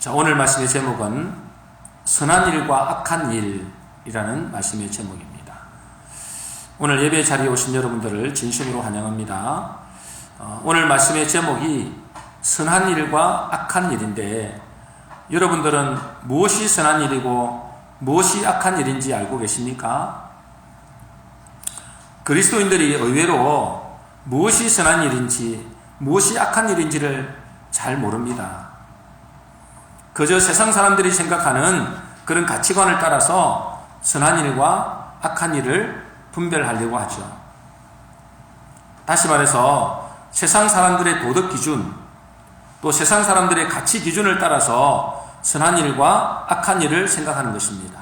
자, 오늘 말씀의 제목은 선한 일과 악한 일이라는 말씀의 제목입니다. 오늘 예배 자리에 오신 여러분들을 진심으로 환영합니다. 오늘 말씀의 제목이 선한 일과 악한 일인데, 여러분들은 무엇이 선한 일이고 무엇이 악한 일인지 알고 계십니까? 그리스도인들이 의외로 무엇이 선한 일인지 무엇이 악한 일인지를 잘 모릅니다. 그저 세상 사람들이 생각하는 그런 가치관을 따라서 선한 일과 악한 일을 분별하려고 하죠. 다시 말해서 세상 사람들의 도덕 기준, 또 세상 사람들의 가치 기준을 따라서 선한 일과 악한 일을 생각하는 것입니다.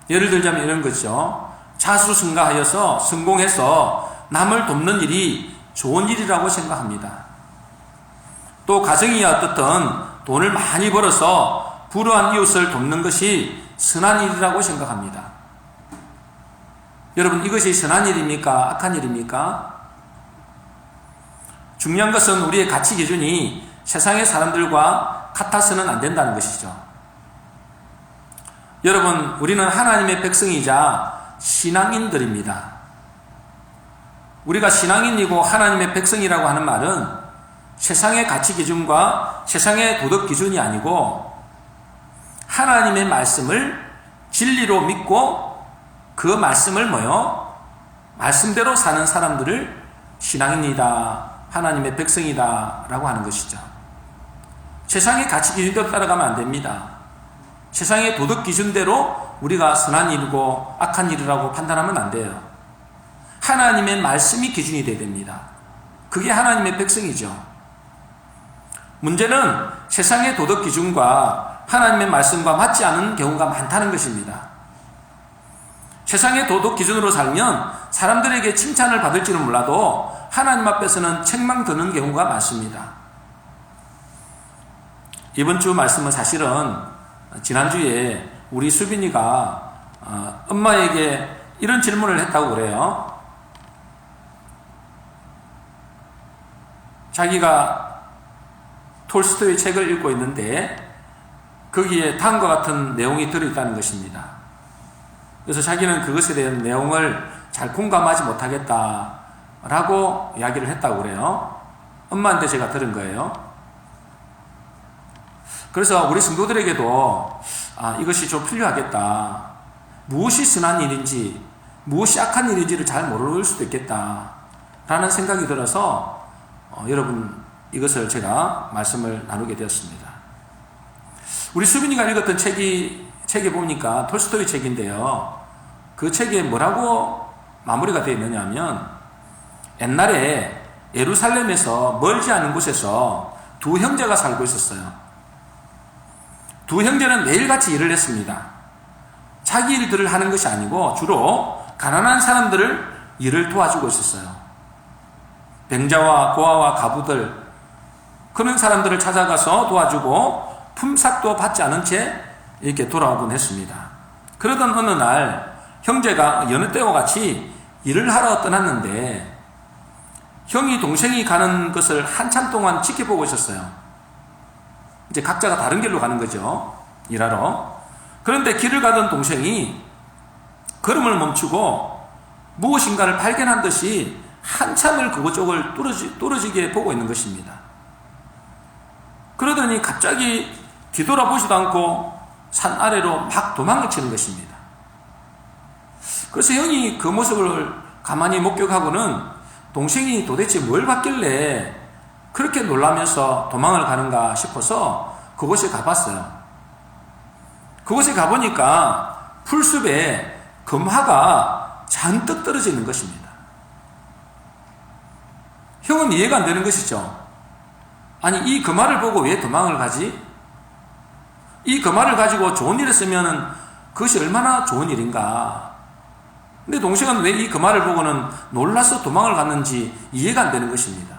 예를 들자면 이런 거죠. 자수성가하여서 성공해서 남을 돕는 일이 좋은 일이라고 생각합니다. 또 가정이야 어떻든 돈을 많이 벌어서 불우한 이웃을 돕는 것이 선한 일이라고 생각합니다. 여러분, 이것이 선한 일입니까? 악한 일입니까? 중요한 것은 우리의 가치 기준이 세상의 사람들과 같아서는 안 된다는 것이죠. 여러분, 우리는 하나님의 백성이자 신앙인들입니다. 우리가 신앙인이고 하나님의 백성이라고 하는 말은 세상의 가치 기준과 세상의 도덕 기준이 아니고 하나님의 말씀을 진리로 믿고 그 말씀을 말씀대로 사는 사람들을 신앙인이다, 하나님의 백성이다 라고 하는 것이죠. 세상의 가치 기준대로 따라가면 안 됩니다. 세상의 도덕 기준대로 우리가 선한 일이고 악한 일이라고 판단하면 안 돼요. 하나님의 말씀이 기준이 되어야 됩니다. 그게 하나님의 백성이죠. 문제는 세상의 도덕 기준과 하나님의 말씀과 맞지 않은 경우가 많다는 것입니다. 세상의 도덕 기준으로 살면 사람들에게 칭찬을 받을지는 몰라도 하나님 앞에서는 책망 드는 경우가 많습니다. 이번 주 말씀은 사실은 지난주에 우리 수빈이가 엄마에게 이런 질문을 했다고 그래요. 자기가 톨스토이 책을 읽고 있는데 거기에 다음과 같은 내용이 들어있다는 것입니다. 그래서 자기는 그것에 대한 내용을 잘 공감하지 못하겠다라고 이야기를 했다고 그래요. 엄마한테 제가 들은 거예요. 그래서 우리 성도들에게도 이것이 좀 필요하겠다. 무엇이 선한 일인지 무엇이 악한 일인지를 잘 모를 수도 있겠다라는 생각이 들어서 여러분, 이것을 제가 말씀을 나누게 되었습니다. 우리 수빈이가 읽었던 책에 보니까 톨스토이 책인데요. 그 책에 뭐라고 마무리가 되어 있느냐 하면, 옛날에 예루살렘에서 멀지 않은 곳에서 두 형제가 살고 있었어요. 두 형제는 매일같이 일을 했습니다. 자기 일들을 하는 것이 아니고 주로 가난한 사람들을 일을 도와주고 있었어요. 병자와 고아와 가부들, 그런 사람들을 찾아가서 도와주고 품삯도 받지 않은 채 이렇게 돌아오곤 했습니다. 그러던 어느 날 형제가 여느 때와 같이 일을 하러 떠났는데 형이 동생이 가는 것을 한참 동안 지켜보고 있었어요. 이제 각자가 다른 길로 가는 거죠, 일하러. 그런데 길을 가던 동생이 걸음을 멈추고 무엇인가를 발견한 듯이 한참을 그쪽을 뚫어지게 보고 있는 것입니다. 그러더니 갑자기 뒤돌아보지도 않고 산 아래로 막 도망을 치는 것입니다. 그래서 형이 그 모습을 가만히 목격하고는 동생이 도대체 뭘 봤길래 그렇게 놀라면서 도망을 가는가 싶어서 그곳에 가봤어요. 그곳에 가보니까 풀숲에 금화가 잔뜩 떨어져 있는 것입니다. 형은 이해가 안 되는 것이죠. 아니, 이 금화를 보고 왜 도망을 가지? 이 금화를 가지고 좋은 일을 쓰면 그것이 얼마나 좋은 일인가. 근데 동생은 왜 이 금화를 보고는 놀라서 도망을 갔는지 이해가 안 되는 것입니다.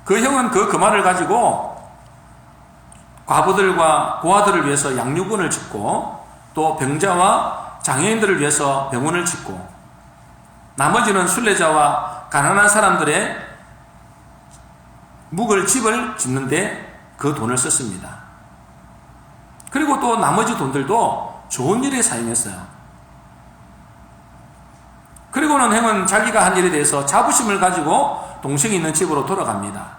그 형은 그 금화를 가지고 과부들과 고아들을 위해서 양육원을 짓고, 또 병자와 장애인들을 위해서 병원을 짓고, 나머지는 순례자와 가난한 사람들의 묵을 집을 짓는데 그 돈을 썼습니다. 그리고 또 나머지 돈들도 좋은 일에 사용했어요. 그리고는 형은 자기가 한 일에 대해서 자부심을 가지고 동생이 있는 집으로 돌아갑니다.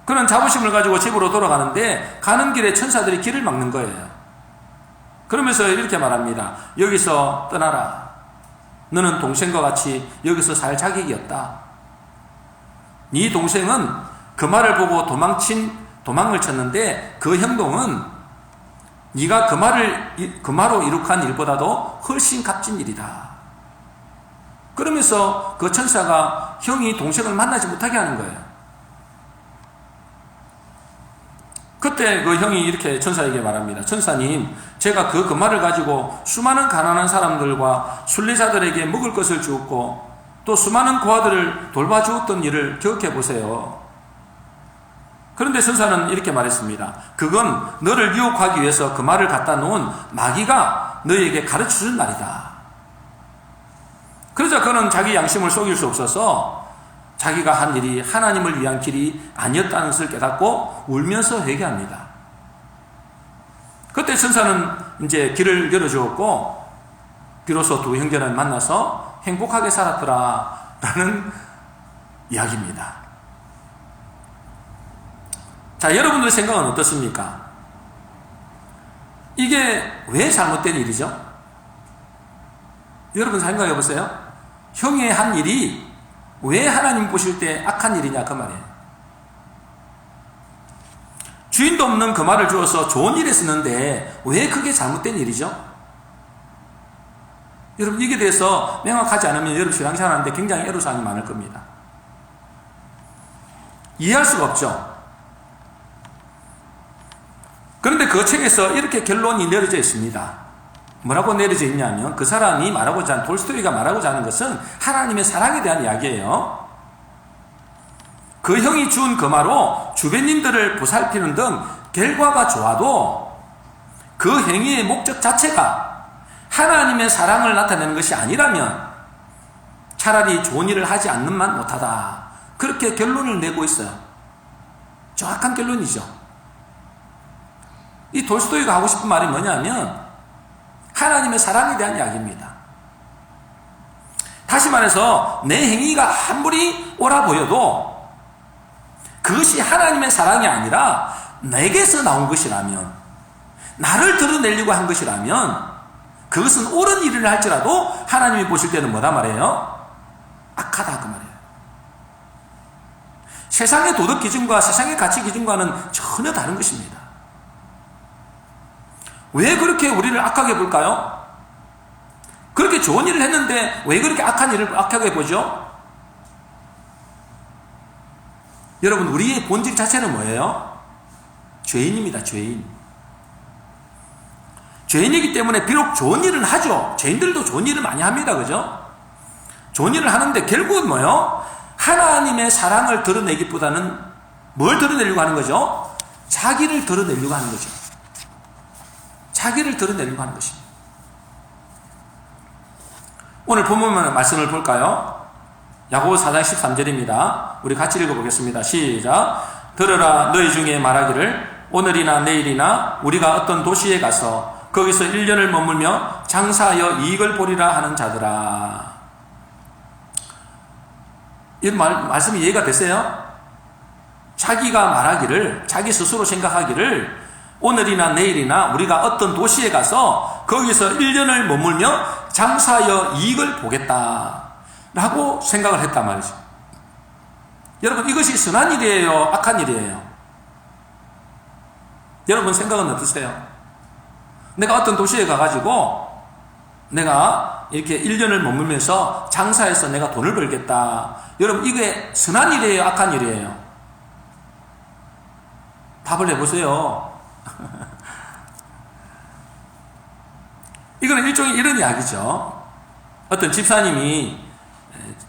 그런 자부심을 가지고 집으로 돌아가는데 가는 길에 천사들이 길을 막는 거예요. 그러면서 이렇게 말합니다. 여기서 떠나라. 너는 동생과 같이 여기서 살 자격이 없다. 네 동생은 그 말을 보고 도망을 쳤는데 그 행동은 네가 그 말로 이룩한 일보다도 훨씬 값진 일이다. 그러면서 그 천사가 형이 동생을 만나지 못하게 하는 거예요. 그때 그 형이 이렇게 천사에게 말합니다. 천사님, 제가 그 말을 가지고 수많은 가난한 사람들과 순례자들에게 먹을 것을 주었고 또 수많은 고아들을 돌봐주었던 일을 기억해 보세요. 그런데 천사는 이렇게 말했습니다. 그건 너를 유혹하기 위해서 그 말을 갖다 놓은 마귀가 너에게 가르쳐준 말이다. 그러자 그는 자기 양심을 속일 수 없어서 자기가 한 일이 하나님을 위한 길이 아니었다는 것을 깨닫고 울면서 회개합니다. 그때 천사는 이제 길을 열어주었고 비로소 두 형제는 만나서 행복하게 살았더라 라는 이야기입니다. 자, 여러분들의 생각은 어떻습니까? 이게 왜 잘못된 일이죠? 여러분 생각해 보세요. 형의 한 일이 왜 하나님 보실 때 악한 일이냐 그 말이에요. 주인도 없는 그 말을 주어서 좋은 일에 쓰는데 왜 그게 잘못된 일이죠? 여러분 이게 대해서 명확하지 않으면 여러분 신앙생활하는데 굉장히 애로사항이 많을 겁니다. 이해할 수가 없죠. 그런데 그 책에서 이렇게 결론이 내려져 있습니다. 뭐라고 내려져 있냐면 그 사람이 말하고자 하는 돌스토이가 말하고자 하는 것은 하나님의 사랑에 대한 이야기예요. 그 형이 준 금화로 주변인들을 보살피는 등 결과가 좋아도 그 행위의 목적 자체가 하나님의 사랑을 나타내는 것이 아니라면 차라리 좋은 일을 하지 않는만 못하다. 그렇게 결론을 내고 있어요. 정확한 결론이죠. 이 돌스토이가 하고 싶은 말이 뭐냐면 하나님의 사랑에 대한 이야기입니다. 다시 말해서 내 행위가 아무리 옳아 보여도 그것이 하나님의 사랑이 아니라 내게서 나온 것이라면, 나를 드러내려고 한 것이라면 그것은 옳은 일을 할지라도 하나님이 보실 때는 뭐라 말해요? 악하다 그 말이에요. 세상의 도덕 기준과 세상의 가치 기준과는 전혀 다른 것입니다. 왜 그렇게 우리를 악하게 볼까요? 그렇게 좋은 일을 했는데 왜 그렇게 악한 일을 악하게 보죠? 여러분 우리의 본질 자체는 뭐예요? 죄인입니다. 죄인. 죄인이기 때문에 비록 좋은 일은 하죠. 죄인들도 좋은 일을 많이 합니다. 그죠? 좋은 일을 하는데 결국은 뭐예요? 하나님의 사랑을 드러내기보다는 뭘 드러내려고 하는 거죠? 자기를 드러내려고 하는 거죠. 자기를 드러내려고 하는 것입니다. 오늘 본문 말씀을 볼까요? 야고보 4장 13절입니다. 우리 같이 읽어보겠습니다. 시작. 들으라 너희 중에 말하기를 오늘이나 내일이나 우리가 어떤 도시에 가서 거기서 1년을 머물며 장사하여 이익을 보리라 하는 자들아. 이 말씀이 이해가 되세요? 자기가 말하기를, 자기 스스로 생각하기를 오늘이나 내일이나 우리가 어떤 도시에 가서 거기서 1년을 머물며 장사하여 이익을 보겠다 라고 생각을 했단 말이죠. 여러분 이것이 선한 일이에요? 악한 일이에요? 여러분 생각은 어떠세요? 내가 어떤 도시에 가가지고 내가 이렇게 1년을 머물면서 장사해서 내가 돈을 벌겠다. 여러분 이게 선한 일이에요? 악한 일이에요? 답을 해보세요. 이거는 일종의 이런 이야기죠. 어떤 집사님이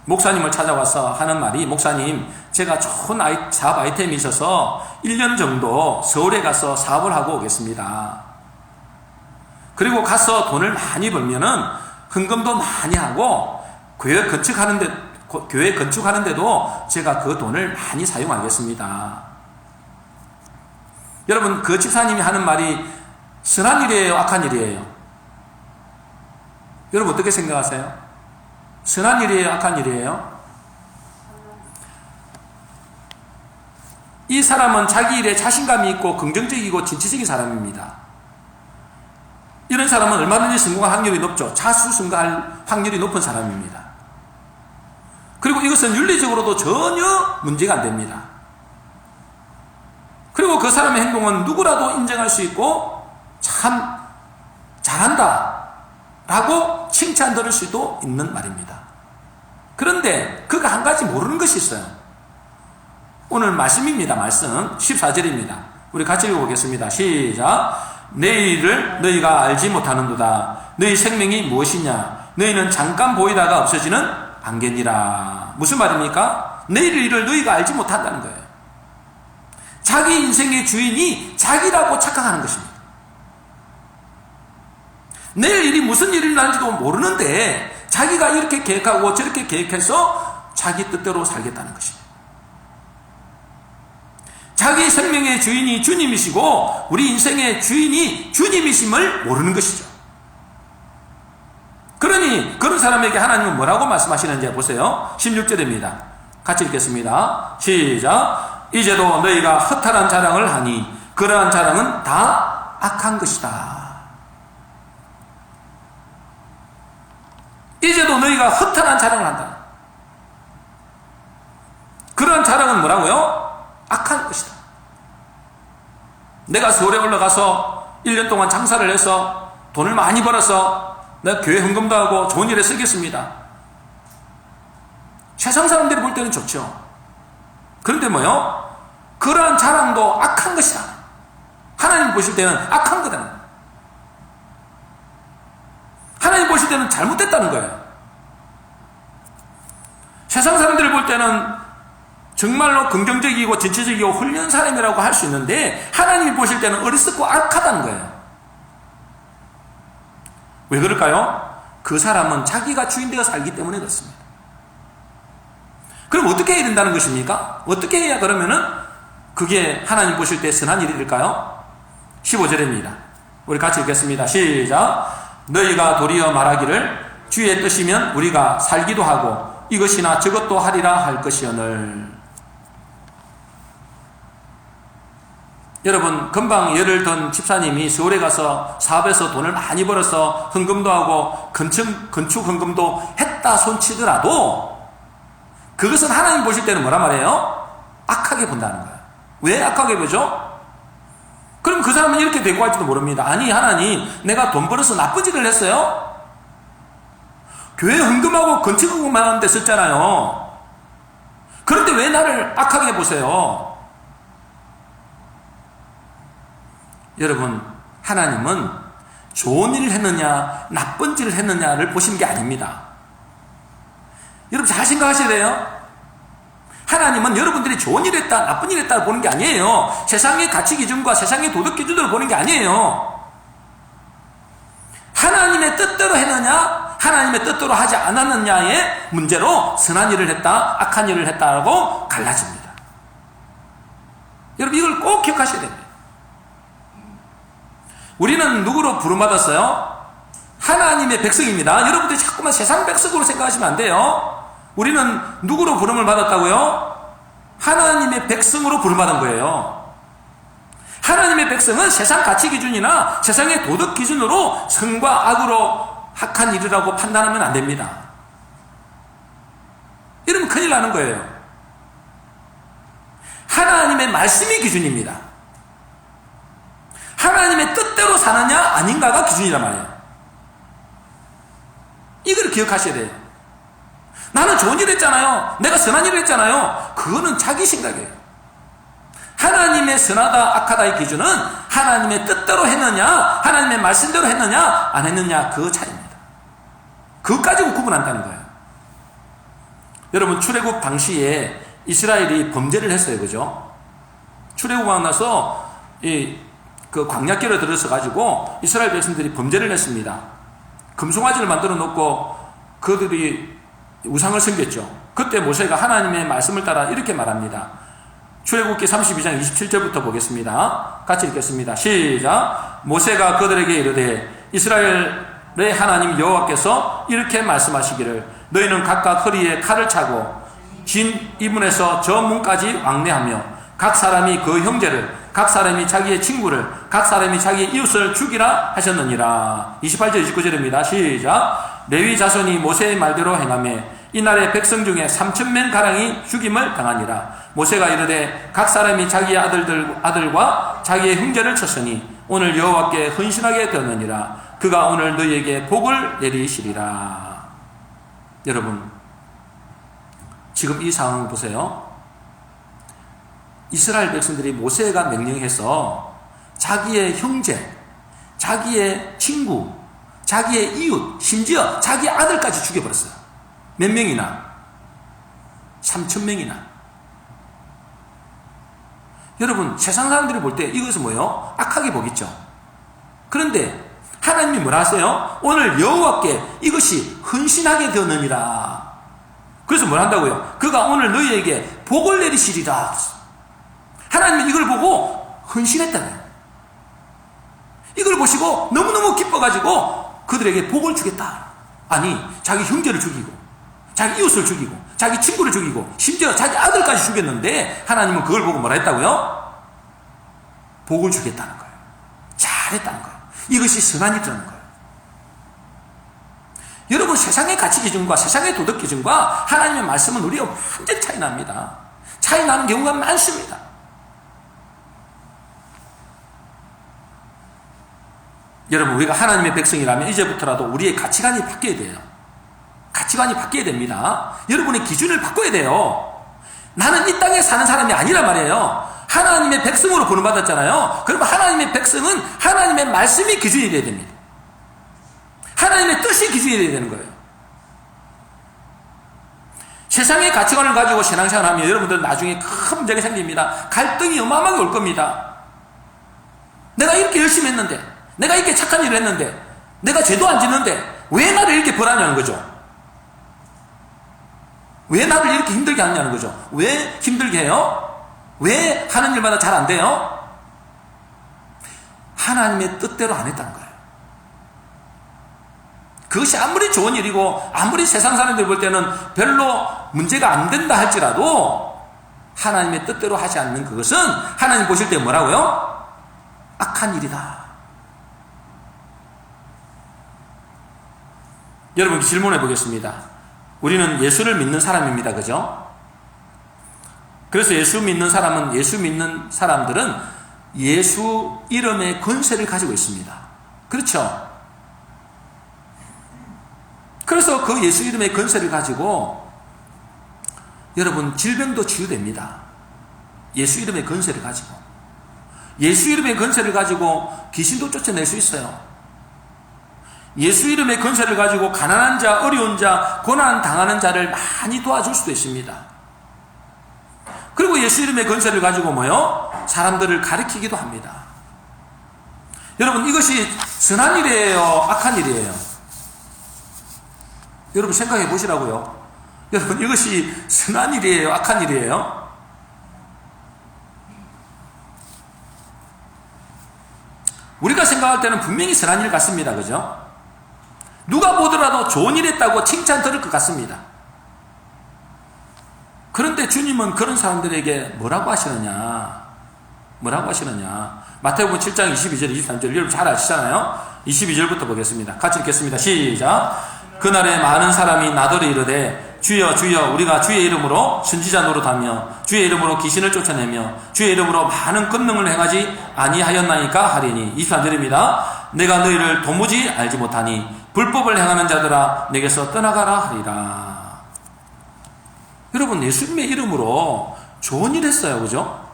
목사님을 찾아와서 하는 말이, 목사님 제가 좋은 사업 아이템이 있어서 1년 정도 서울에 가서 사업을 하고 오겠습니다. 그리고 가서 돈을 많이 벌면은 헌금도 많이 하고 교회 건축하는데도 제가 그 돈을 많이 사용하겠습니다. 여러분, 그 집사님이 하는 말이 선한 일이에요, 악한 일이에요? 여러분 어떻게 생각하세요? 선한 일이에요, 악한 일이에요? 이 사람은 자기 일에 자신감이 있고 긍정적이고 진취적인 사람입니다. 이런 사람은 얼마든지 성공할 확률이 높죠. 자수성가할 확률이 높은 사람입니다. 그리고 이것은 윤리적으로도 전혀 문제가 안 됩니다. 그리고 그 사람의 행동은 누구라도 인정할 수 있고 참 잘한다 라고 칭찬 들을 수도 있는 말입니다. 그런데 그가 한 가지 모르는 것이 있어요. 오늘 말씀입니다. 말씀 14절입니다. 우리 같이 읽어보겠습니다. 시작. 내일을 너희가 알지 못하는도다. 너희 생명이 무엇이냐? 너희는 잠깐 보이다가 없어지는 안개니라. 무슨 말입니까? 내일 일을 너희가 알지 못한다는 거예요. 자기 인생의 주인이 자기라고 착각하는 것입니다. 내일 일이 무슨 일이 날지도 모르는데 자기가 이렇게 계획하고 저렇게 계획해서 자기 뜻대로 살겠다는 것입니다. 자기 생명의 주인이 주님이시고 우리 인생의 주인이 주님이심을 모르는 것이죠. 그러니 그런 사람에게 하나님은 뭐라고 말씀하시는지 보세요. 16절입니다. 같이 읽겠습니다. 시작. 이제도 너희가 허탈한 자랑을 하니 그러한 자랑은 다 악한 것이다. 이제도 너희가 허탈한 자랑을 한다. 그러한 자랑은 뭐라고요? 악한 것이다. 내가 서울에 올라가서 1년 동안 장사를 해서 돈을 많이 벌어서 내가 교회 헌금도 하고 좋은 일에 쓰겠습니다. 세상 사람들이 볼 때는 좋죠. 그런데 뭐요? 그러한 자랑도 악한 것이다. 하나님 보실 때는 악한 거다. 하나님 보실 때는 잘못됐다는 거예요. 세상 사람들이 볼 때는 정말로 긍정적이고 진취적이고 훌륭한 사람이라고 할 수 있는데 하나님이 보실 때는 어리석고 악하다는 거예요. 왜 그럴까요? 그 사람은 자기가 주인되어 살기 때문에 그렇습니다. 그럼 어떻게 해야 된다는 것입니까? 어떻게 해야 그러면은 그게 하나님 보실 때 선한 일이 될까요? 15절입니다. 우리 같이 읽겠습니다. 시작. 너희가 도리어 말하기를 주의 뜻이면 우리가 살기도 하고 이것이나 저것도 하리라 할 것이오늘. 여러분, 금방 예를 든 집사님이 서울에 가서 사업에서 돈을 많이 벌어서 헌금도 하고 건축 헌금도 했다 손치더라도 그것은 하나님 보실 때는 뭐란 말이에요? 악하게 본다는 거예요. 왜 악하게 보죠? 그럼 그 사람은 이렇게 되고 할지도 모릅니다. 아니, 하나님, 내가 돈 벌어서 나쁜 짓을 했어요? 교회 헌금하고 건축 헌금만 하는데 썼잖아요. 그런데 왜 나를 악하게 보세요? 여러분, 하나님은 좋은 일을 했느냐 나쁜 일을 했느냐를 보시는 게 아닙니다. 여러분 잘 생각하셔야 돼요. 하나님은 여러분들이 좋은 일을 했다 나쁜 일을 했다 보는 게 아니에요. 세상의 가치 기준과 세상의 도덕 기준으로 보는 게 아니에요. 하나님의 뜻대로 했느냐 하나님의 뜻대로 하지 않았느냐의 문제로 선한 일을 했다 악한 일을 했다라고 갈라집니다. 여러분 이걸 꼭 기억하셔야 됩니다. 우리는 누구로 부름받았어요? 하나님의 백성입니다. 여러분들이 자꾸만 세상 백성으로 생각하시면 안 돼요. 우리는 누구로 부름을 받았다고요? 하나님의 백성으로 부름받은 거예요. 하나님의 백성은 세상 가치 기준이나 세상의 도덕 기준으로 선과 악으로 악한 일이라고 판단하면 안 됩니다. 이러면 큰일 나는 거예요. 하나님의 말씀이 기준입니다. 하나님의 뜻대로 사느냐 아닌가가 기준이란 말이에요. 이걸 기억하셔야 돼요. 나는 좋은 일 했잖아요. 내가 선한 일을 했잖아요. 그거는 자기 생각이에요. 하나님의 선하다 악하다의 기준은 하나님의 뜻대로 했느냐 하나님의 말씀대로 했느냐 안 했느냐 그 차이입니다. 그것 가지고 구분한다는 거예요. 여러분 출애굽 당시에 이스라엘이 범죄를 했어요. 그죠? 출애굽하고 나서 그 광야길에 들어서 가지고 이스라엘 백성들이 범죄를 했습니다. 금송아지를 만들어 놓고 그들이 우상을 섬겼죠. 그때 모세가 하나님의 말씀을 따라 이렇게 말합니다. 출애굽기 32장 27절부터 보겠습니다. 같이 읽겠습니다. 시작. 모세가 그들에게 이르되 이스라엘의 하나님 여호와께서 이렇게 말씀하시기를 너희는 각각 허리에 칼을 차고 진 이문에서 저 문까지 왕래하며 각 사람이 그 형제를 각 사람이 자기의 친구를 각 사람이 자기의 이웃을 죽이라 하셨느니라. 28절 29절입니다. 시작. 레위 자손이 모세의 말대로 행하며 이날에 백성 중에 3,000명 가량이 죽임을 당하니라. 모세가 이르되 각 사람이 자기의 아들과 자기의 형제를 쳤으니 오늘 여호와께 헌신하게 되었느니라. 그가 오늘 너희에게 복을 내리시리라. 여러분, 지금 이 상황을 보세요. 이스라엘 백성들이 모세가 명령해서 자기의 형제, 자기의 친구, 자기의 이웃, 심지어 자기의 아들까지 죽여버렸어요. 몇 명이나? 3,000명이나. 여러분, 세상 사람들이 볼 때 이것은 뭐예요? 악하게 보겠죠. 그런데 하나님이 뭐라 하세요? 오늘 여호와께 이것이 헌신하게 되었느니라. 그래서 뭘 한다고요? 그가 오늘 너희에게 복을 내리시리라. 하나님은 이걸 보고 헌신했다는, 이걸 보시고 너무너무 기뻐가지고 그들에게 복을 주겠다. 아니, 자기 형제를 죽이고 자기 이웃을 죽이고 자기 친구를 죽이고 심지어 자기 아들까지 죽였는데 하나님은 그걸 보고 뭐라 했다고요? 복을 주겠다는 거예요. 잘했다는 거예요. 이것이 선한 일이라는 거예요. 여러분, 세상의 가치 기준과 세상의 도덕 기준과 하나님의 말씀은 우리가 완전 차이 납니다. 차이 나는 경우가 많습니다. 여러분, 우리가 하나님의 백성이라면 이제부터라도 우리의 가치관이 바뀌어야 돼요. 가치관이 바뀌어야 됩니다. 여러분의 기준을 바꿔야 돼요. 나는 이 땅에 사는 사람이 아니란 말이에요. 하나님의 백성으로 부름받았잖아요. 그러면 하나님의 백성은 하나님의 말씀이 기준이 돼야 됩니다. 하나님의 뜻이 기준이 돼야 되는 거예요. 세상의 가치관을 가지고 신앙생활을 하면 여러분들은 나중에 큰 문제가 생깁니다. 갈등이 어마어마하게 올 겁니다. 내가 이렇게 열심히 했는데, 내가 이렇게 착한 일을 했는데, 내가 죄도 안 짓는데 왜 나를 이렇게 벌하냐는 거죠. 왜 나를 이렇게 힘들게 하냐는 거죠. 왜 힘들게 해요? 왜 하는 일마다 잘 안 돼요? 하나님의 뜻대로 안 했다는 거예요. 그것이 아무리 좋은 일이고 아무리 세상 사람들이 볼 때는 별로 문제가 안 된다 할지라도 하나님의 뜻대로 하지 않는 그것은 하나님 보실 때 뭐라고요? 악한 일이다. 여러분, 질문해 보겠습니다. 우리는 예수를 믿는 사람입니다. 그죠? 그래서 예수 믿는 사람들은 예수 이름의 권세를 가지고 있습니다. 그렇죠? 그래서 그 예수 이름의 권세를 가지고 여러분, 질병도 치유됩니다. 예수 이름의 권세를 가지고. 예수 이름의 권세를 가지고 귀신도 쫓아낼 수 있어요. 예수 이름의 권세를 가지고 가난한 자, 어려운 자, 고난 당하는 자를 많이 도와줄 수도 있습니다. 그리고 예수 이름의 권세를 가지고 뭐요? 사람들을 가리키기도 합니다. 여러분, 이것이 선한 일이에요? 악한 일이에요? 여러분, 생각해 보시라고요. 여러분, 이것이 선한 일이에요? 악한 일이에요? 우리가 생각할 때는 분명히 선한 일 같습니다. 그죠? 누가 보더라도 좋은 일 했다고 칭찬 들을 것 같습니다. 그런데 주님은 그런 사람들에게 뭐라고 하시느냐? 뭐라고 하시느냐? 마태복음 7장 22절, 23절 여러분 잘 아시잖아요? 22절부터 보겠습니다. 같이 읽겠습니다. 시작. 그날에 많은 사람이 나더러 이르되 주여 주여 우리가 주의 이름으로 선지자 노릇하며 주의 이름으로 귀신을 쫓아내며 주의 이름으로 많은 권능을 행하지 아니하였나이까 하리니. 23절입니다. 내가 너희를 도무지 알지 못하니 불법을 행하는 자들아 내게서 떠나가라 하리라. 여러분, 예수님의 이름으로 좋은 일 했어요. 그죠?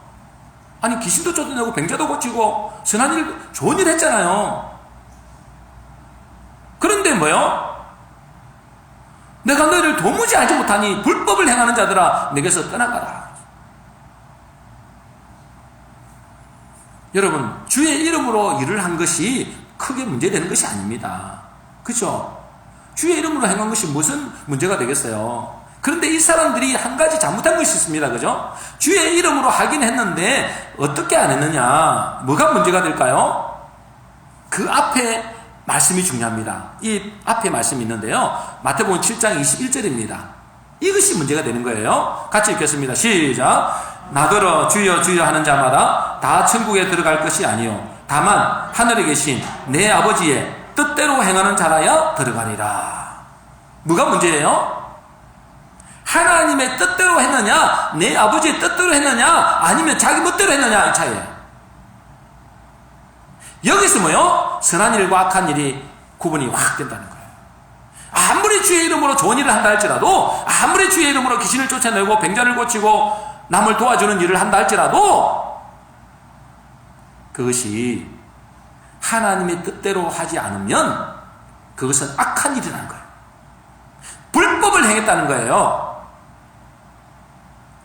아니, 귀신도 쫓아내고 병자도 고치고 선한 일, 좋은 일 했잖아요. 그런데 뭐요? 내가 너희를 도무지 알지 못하니 불법을 행하는 자들아 내게서 떠나가라. 여러분, 주의 이름으로 일을 한 것이 크게 문제되는 것이 아닙니다. 그렇죠? 주의 이름으로 행한 것이 무슨 문제가 되겠어요? 그런데 이 사람들이 한 가지 잘못한 것이 있습니다. 그죠? 주의 이름으로 하긴 했는데 어떻게 안 했느냐? 뭐가 문제가 될까요? 그 앞에 말씀이 중요합니다. 이 앞에 말씀이 있는데요. 마태복음 7장 21절입니다. 이것이 문제가 되는 거예요. 같이 읽겠습니다. 시작. 나더러 주여 주여 하는 자마다 다 천국에 들어갈 것이 아니요 다만 하늘에 계신 내 아버지의 뜻대로 행하는 자라야 들어가리라. 뭐가 문제예요? 하나님의 뜻대로 했느냐, 내 아버지의 뜻대로 했느냐, 아니면 자기 멋대로 했느냐, 이 차이에요. 여기서 뭐요? 선한 일과 악한 일이 구분이 확 된다는 거예요. 아무리 주의 이름으로 좋은 일을 한다 할지라도, 아무리 주의 이름으로 귀신을 쫓아내고 병자를 고치고 남을 도와주는 일을 한다 할지라도 그것이 하나님의 뜻대로 하지 않으면 그것은 악한 일이라는 거예요. 불법을 행했다는 거예요.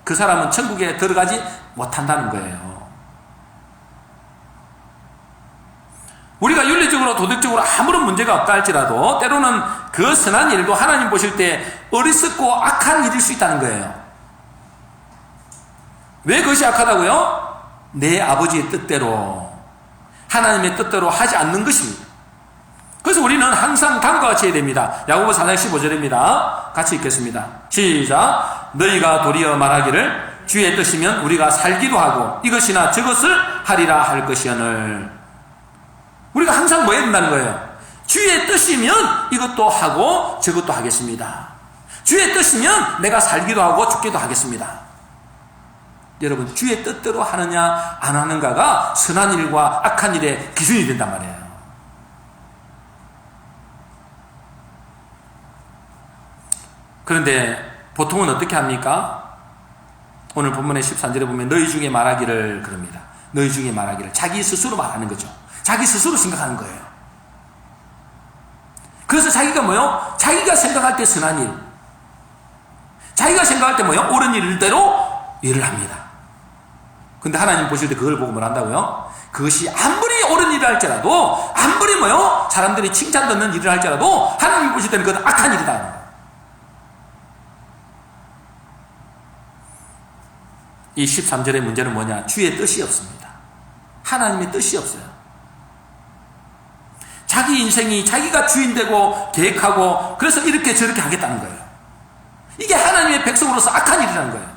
그 사람은 천국에 들어가지 못한다는 거예요. 우리가 윤리적으로 도덕적으로 아무런 문제가 없다 할지라도 때로는 그 선한 일도 하나님 보실 때 어리석고 악한 일일 수 있다는 거예요. 왜 그것이 악하다고요? 내 아버지의 뜻대로, 하나님의 뜻대로 하지 않는 것입니다. 그래서 우리는 항상 다음과 같이 해야 됩니다. 야고보 4장 15절입니다. 같이 읽겠습니다. 시작. 너희가 도리어 말하기를 주의 뜻이면 우리가 살기도 하고 이것이나 저것을 하리라 할 것이오늘. 우리가 항상 뭐 해야 된다는 거예요? 주의 뜻이면 이것도 하고 저것도 하겠습니다. 주의 뜻이면 내가 살기도 하고 죽기도 하겠습니다. 여러분, 주의 뜻대로 하느냐 안 하는가가 선한 일과 악한 일의 기준이 된단 말이에요. 그런데 보통은 어떻게 합니까? 오늘 본문의 13절에 보면 너희 중에 말하기를 그럽니다. 너희 중에 말하기를. 자기 스스로 말하는 거죠. 자기 스스로 생각하는 거예요. 그래서 자기가 뭐요? 자기가 생각할 때 선한 일, 자기가 생각할 때 뭐요? 옳은 일대로 일을 합니다. 근데 하나님 보실 때 그걸 보고 뭘 한다고요? 그것이 아무리 옳은 일을 할지라도, 아무리 뭐요? 사람들이 칭찬 듣는 일을 할지라도 하나님 보실 때는 그건 악한 일이다. 이 13절의 문제는 뭐냐? 주의 뜻이 없습니다. 하나님의 뜻이 없어요. 자기 인생이 자기가 주인되고 계획하고 그래서 이렇게 저렇게 하겠다는 거예요. 이게 하나님의 백성으로서 악한 일이라는 거예요.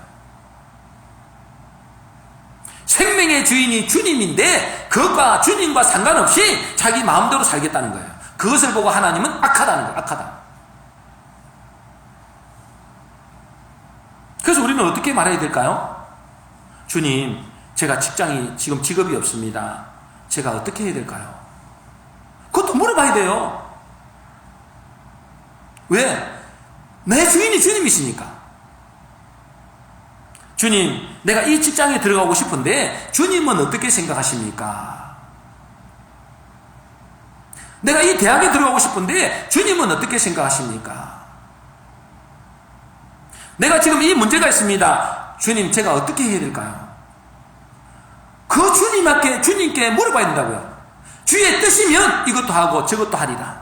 생명의 주인이 주님인데 그것과 주님과 상관없이 자기 마음대로 살겠다는 거예요. 그것을 보고 하나님은 악하다는 거예요. 악하다. 그래서 우리는 어떻게 말해야 될까요? 주님, 제가 지금 직업이 없습니다. 제가 어떻게 해야 될까요? 그것도 물어봐야 돼요. 왜? 내 주인이 주님이시니까. 주님, 내가 이 직장에 들어가고 싶은데 주님은 어떻게 생각하십니까? 내가 이 대학에 들어가고 싶은데 주님은 어떻게 생각하십니까? 내가 지금 이 문제가 있습니다. 주님, 제가 어떻게 해야 될까요? 그 주님께 물어봐야 된다고요. 주의 뜻이면 이것도 하고 저것도 하리라.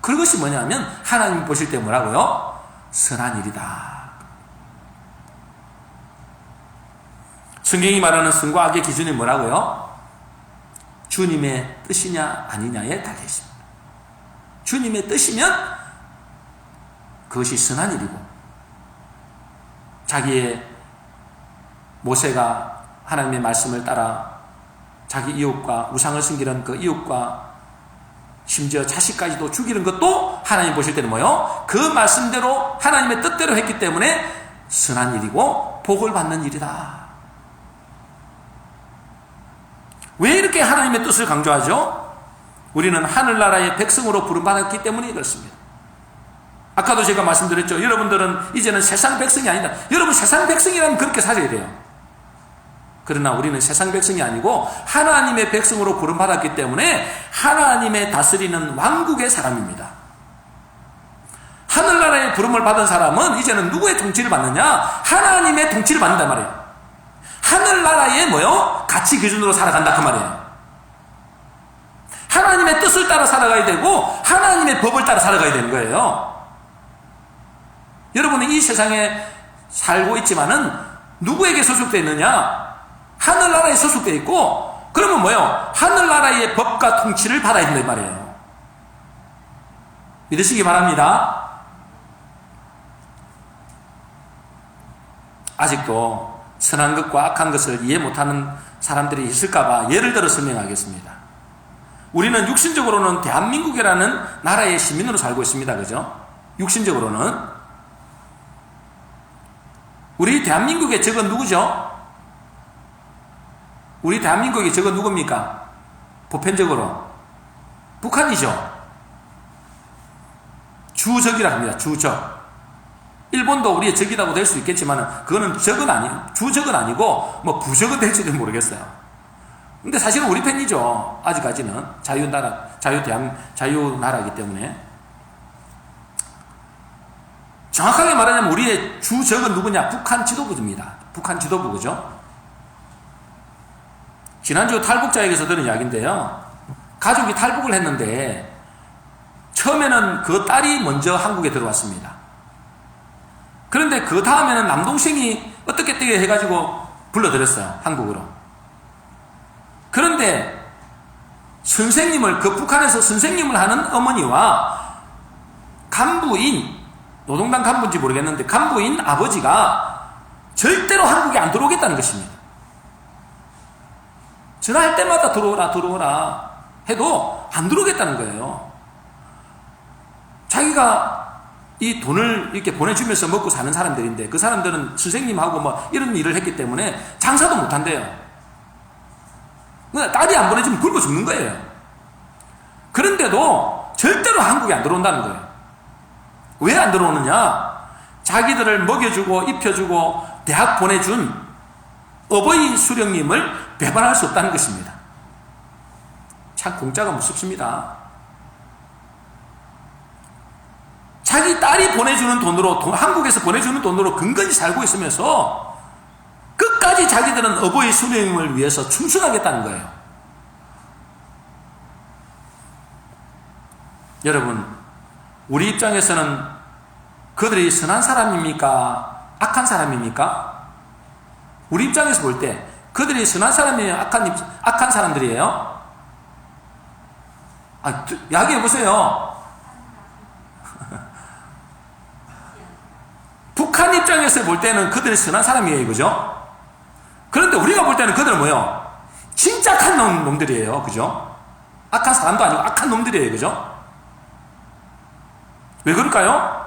그것이 뭐냐면 하나님 보실 때 뭐라고요? 선한 일이다. 성경이 말하는 선과 악의 기준이 뭐라고요? 주님의 뜻이냐 아니냐에 달려 있습니다. 주님의 뜻이면 그것이 선한 일이고, 자기의 모세가 하나님의 말씀을 따라 자기 이웃과 우상을 섬기는 그 이웃과 심지어 자식까지도 죽이는 것도 하나님 보실 때는 뭐요? 그 말씀대로 하나님의 뜻대로 했기 때문에 선한 일이고 복을 받는 일이다. 왜 이렇게 하나님의 뜻을 강조하죠? 우리는 하늘나라의 백성으로 부름받았기 때문에 그렇습니다. 아까도 제가 말씀드렸죠. 여러분들은 이제는 세상 백성이 아니다. 여러분 세상 백성이라면 그렇게 살아야 돼요. 그러나 우리는 세상 백성이 아니고 하나님의 백성으로 부름받았기 때문에 하나님의 다스리는 왕국의 사람입니다. 하늘나라의 부름을 받은 사람은 이제는 누구의 통치를 받느냐? 하나님의 통치를 받는단 말이에요. 하늘나라의 뭐요? 가치 기준으로 살아간다 그 말이에요. 하나님의 뜻을 따라 살아가야 되고 하나님의 법을 따라 살아가야 되는 거예요. 여러분은 이 세상에 살고 있지만은 누구에게 소속되어 있느냐? 하늘나라에 소속되어 있고, 그러면 뭐요? 하늘나라의 법과 통치를 받아야 된다 이 말이에요. 믿으시기 바랍니다. 아직도 선한 것과 악한 것을 이해 못하는 사람들이 있을까봐 예를 들어 설명하겠습니다. 우리는 육신적으로는 대한민국이라는 나라의 시민으로 살고 있습니다. 그죠? 육신적으로는. 우리 대한민국의 적은 누구죠? 우리 대한민국의 적은 누굽니까? 보편적으로 북한이죠. 주적이라 합니다. 주적. 일본도 우리의 적이라고 될 수 있겠지만 그거는 적은 주적은 아니고 뭐 부적은 될지도 모르겠어요. 근데 사실은 우리 편이죠. 아직까지는 자유나라이기 때문에. 정확하게 말하자면 우리의 주적은 누구냐? 북한 지도부입니다. 북한 지도부, 그죠? 지난주 탈북자에게서 들은 이야기인데요. 가족이 탈북을 했는데 처음에는 그 딸이 먼저 한국에 들어왔습니다. 그런데 그 다음에는 남동생이 어떻게 해가지고 불러들였어요. 한국으로. 그런데 선생님을, 그 북한에서 선생님을 하는 어머니와 간부인, 노동당 간부인지 모르겠는데 간부인 아버지가 절대로 한국에 안 들어오겠다는 것입니다. 전화할 때마다 들어오라 해도 안 들어오겠다는 거예요. 자기가 이 돈을 이렇게 보내주면서 먹고 사는 사람들인데 그 사람들은 선생님하고 뭐 이런 일을 했기 때문에 장사도 못한대요. 딸이 안 보내주면 굶어 죽는 거예요. 그런데도 절대로 한국에 안 들어온다는 거예요. 왜 안 들어오느냐? 자기들을 먹여주고 입혀주고 대학 보내준 어버이 수령님을 배반할 수 없다는 것입니다. 참 공짜가 무섭습니다. 자기 딸이 보내주는 돈으로, 한국에서 보내주는 돈으로 근근히 살고 있으면서 끝까지 자기들은 어버이 수령님을 위해서 충성하겠다는 거예요. 여러분, 우리 입장에서는 그들이 선한 사람입니까? 악한 사람입니까? 우리 입장에서 볼 때 그들이 선한 사람이에요? 악한 사람들이에요? 이야기해 보세요. 북한 입장에서 볼 때는 그들이 선한 사람이에요. 그죠? 그런데 우리가 볼 때는 그들은 뭐예요? 진짜 악한 놈들이에요. 그죠? 악한 사람도 아니고 악한 놈들이에요. 그죠? 왜 그럴까요?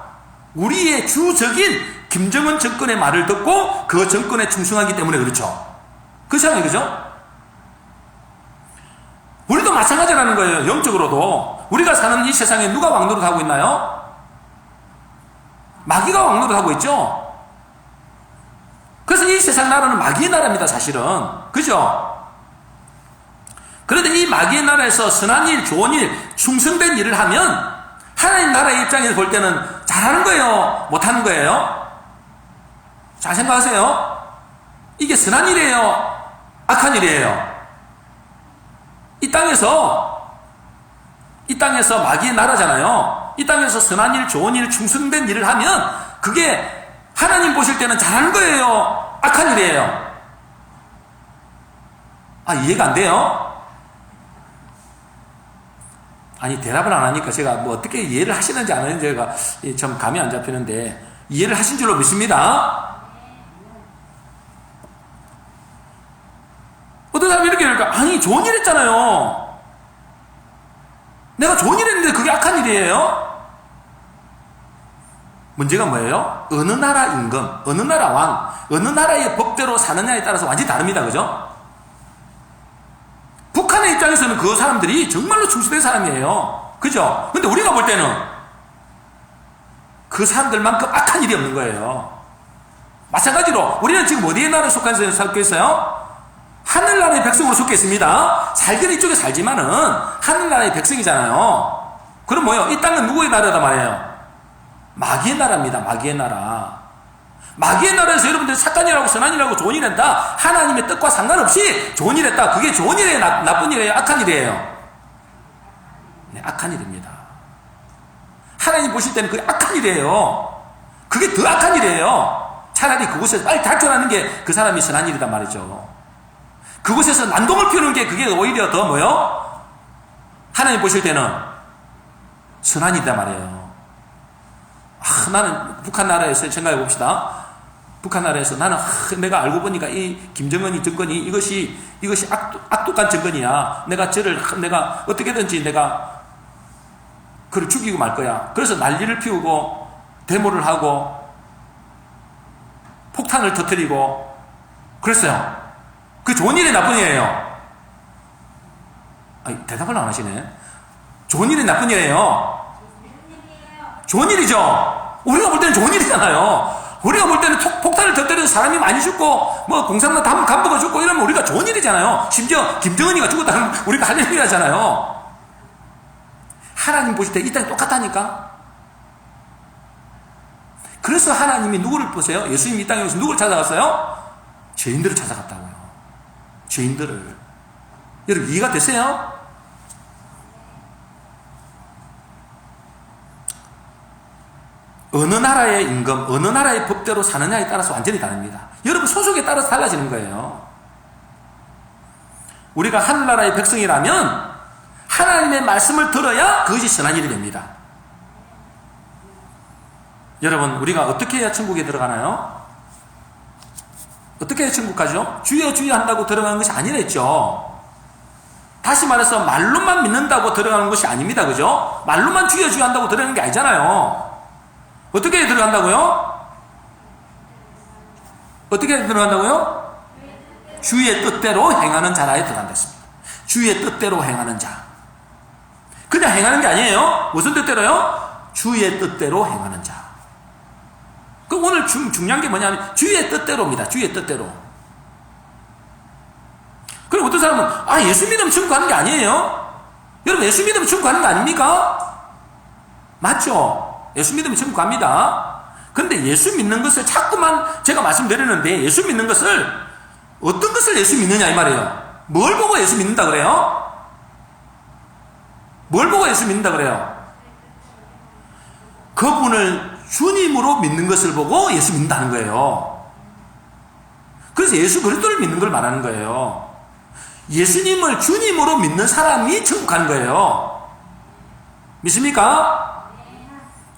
우리의 주적인 김정은 정권의 말을 듣고 그 정권에 충성하기 때문에 그렇죠. 그렇잖아요. 그죠? 우리도 마찬가지라는 거예요. 영적으로도. 우리가 사는 이 세상에 누가 왕노릇 하고 있나요? 마귀가 왕노릇 하고 있죠. 그래서 이 세상 나라는 마귀의 나라입니다. 사실은. 그죠? 그런데 이 마귀의 나라에서 선한 일, 좋은 일, 충성된 일을 하면 하나님 나라의 입장에서 볼 때는 잘하는 거예요? 못하는 거예요? 잘 생각하세요. 이게 선한 일이에요? 악한 일이에요? 이 땅에서 마귀의 나라잖아요. 이 땅에서 선한 일, 좋은 일, 충성된 일을 하면 그게 하나님 보실 때는 잘하는 거예요? 악한 일이에요? 이해가 안 돼요? 아니, 대답을 안 하니까 제가 뭐 어떻게 이해를 하시는지 안 하는지 제가 좀 감이 안 잡히는데 이해를 하신 줄로 믿습니다. 어떤 사람이 이렇게 그러니까 아니 좋은 일 했잖아요. 내가 좋은 일 했는데 그게 악한 일이에요? 문제가 뭐예요? 어느 나라 임금, 어느 나라 왕, 어느 나라의 법대로 사느냐에 따라서 완전히 다릅니다. 그죠? 북한의 입장에서는 그 사람들이 정말로 충실된 사람이에요. 그죠? 근데 우리가 볼 때는 그 사람들만큼 악한 일이 없는 거예요. 마찬가지로 우리는 지금 어디의 나라에 속해서 살고 있어요? 하늘나라의 백성으로 속해 있습니다. 살기는 이쪽에 살지만은 하늘나라의 백성이잖아요. 그럼 뭐예요? 이 땅은 누구의 나라다 말이에요? 마귀의 나라입니다. 마귀의 나라. 마귀의 나라에서 여러분들이 착한 일하고 선한 일하고 좋은 일 했다. 하나님의 뜻과 상관없이 좋은 일 했다. 그게 좋은 일이에요? 나쁜 일이에요? 악한 일이에요? 네, 악한 일입니다. 하나님 보실 때는 그게 악한 일이에요. 그게 더 악한 일이에요. 차라리 그곳에서 빨리 탈출하는 게 그 사람이 선한 일이단 말이죠. 그곳에서 난동을 피우는 게 그게 오히려 더 뭐요? 하나님 보실 때는 선한 일이단 말이에요. 나는 북한 나라에서 생각해 봅시다. 북한 나라에서 나는 내가 알고 보니까 이 김정은이 정권이 이것이 악독한 정권이야. 내가 어떻게든지 내가 그를 죽이고 말 거야. 그래서 난리를 피우고 데모를 하고 폭탄을 터뜨리고 그랬어요. 그게 좋은 일이 나쁜 일이에요? 대답을 안 하시네. 좋은 일이 나쁜 일이에요? 좋은 일이죠. 우리가 볼 때는 좋은 일이잖아요. 우리가 볼 때는 폭탄을 터뜨려서 사람이 많이 죽고 뭐 공산당 간부가 죽고 이러면 우리가 좋은 일이잖아요. 심지어 김정은이가 죽었다면 우리가 할 일이잖아요. 하나님 보실 때 이 땅이 똑같다니까. 그래서 하나님이 누구를 보세요? 예수님이 이 땅에 오셔서 누구를 찾아갔어요? 죄인들을 찾아갔다고요. 죄인들을. 여러분 이해가 되세요? 어느 나라의 임금, 어느 나라의 법대로 사느냐에 따라서 완전히 다릅니다. 여러분 소속에 따라서 달라지는 거예요. 우리가 하늘나라의 백성이라면 하나님의 말씀을 들어야 그것이 선한 일이 됩니다. 여러분 우리가 어떻게 해야 천국에 들어가나요? 어떻게 해야 천국 가죠? 주여 주여 한다고 들어가는 것이 아니랬죠. 다시 말해서 말로만 믿는다고 들어가는 것이 아닙니다. 그죠? 말로만 주여 주여 한다고 들어가는 게 아니잖아요. 어떻게 들어간다고요? 어떻게 들어간다고요? 주의 뜻대로 행하는 자라에 들어간다 했습니다. 주의 뜻대로 행하는 자. 그냥 행하는 게 아니에요. 무슨 뜻대로요? 주의 뜻대로 행하는 자. 그 오늘 중요한 게 뭐냐면 주의 뜻대로입니다. 주의 뜻대로. 그럼 어떤 사람은 예수 믿으면 천국 가는 게 아니에요? 여러분 예수 믿으면 천국 가는 거 아닙니까? 맞죠? 예수 믿으면 천국 갑니다. 그런데 예수 믿는 것을 자꾸만 제가 말씀드리는데 예수 믿는 것을 어떤 것을 예수 믿느냐 이 말이에요. 뭘 보고 예수 믿는다 그래요? 뭘 보고 예수 믿는다 그래요? 그분을 주님으로 믿는 것을 보고 예수 믿는다는 거예요. 그래서 예수 그리스도를 믿는 걸 말하는 거예요. 예수님을 주님으로 믿는 사람이 천국 가는 거예요. 믿습니까?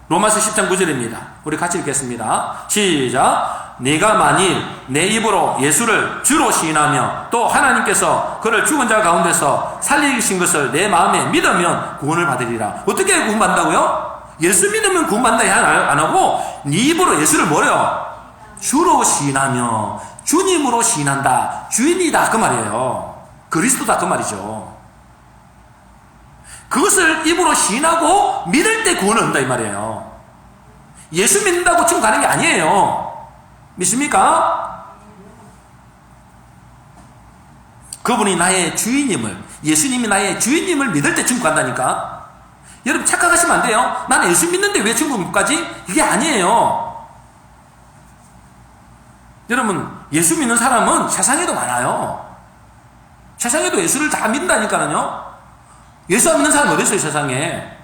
로마서 10장 9절입니다. 우리 같이 읽겠습니다. 시작. 네가 만일 내 입으로 예수를 주로 시인하며 또 하나님께서 그를 죽은 자 가운데서 살리신 것을 내 마음에 믿으면 구원을 받으리라. 어떻게 구원받는다고요? 예수 믿으면 구원받는다 안 하고 네 입으로 예수를 뭐래요? 주로 시인하며 주님으로 시인한다. 주인이다 그 말이에요. 그리스도다 그 말이죠. 그것을 입으로 시인하고 믿을 때 구원을 얻는다 이 말이에요. 예수 믿는다고 천국 가는 게 아니에요. 믿습니까? 그분이 나의 주인임을, 예수님이 나의 주인임을 믿을 때 천국 간다니까. 여러분 착각하시면 안 돼요. 나는 예수 믿는데 왜 천국 못 가지? 이게 아니에요. 여러분 예수 믿는 사람은 세상에도 많아요. 세상에도 예수를 다 믿는다니까요. 예수 안 믿는 사람이 어디 있어요 세상에.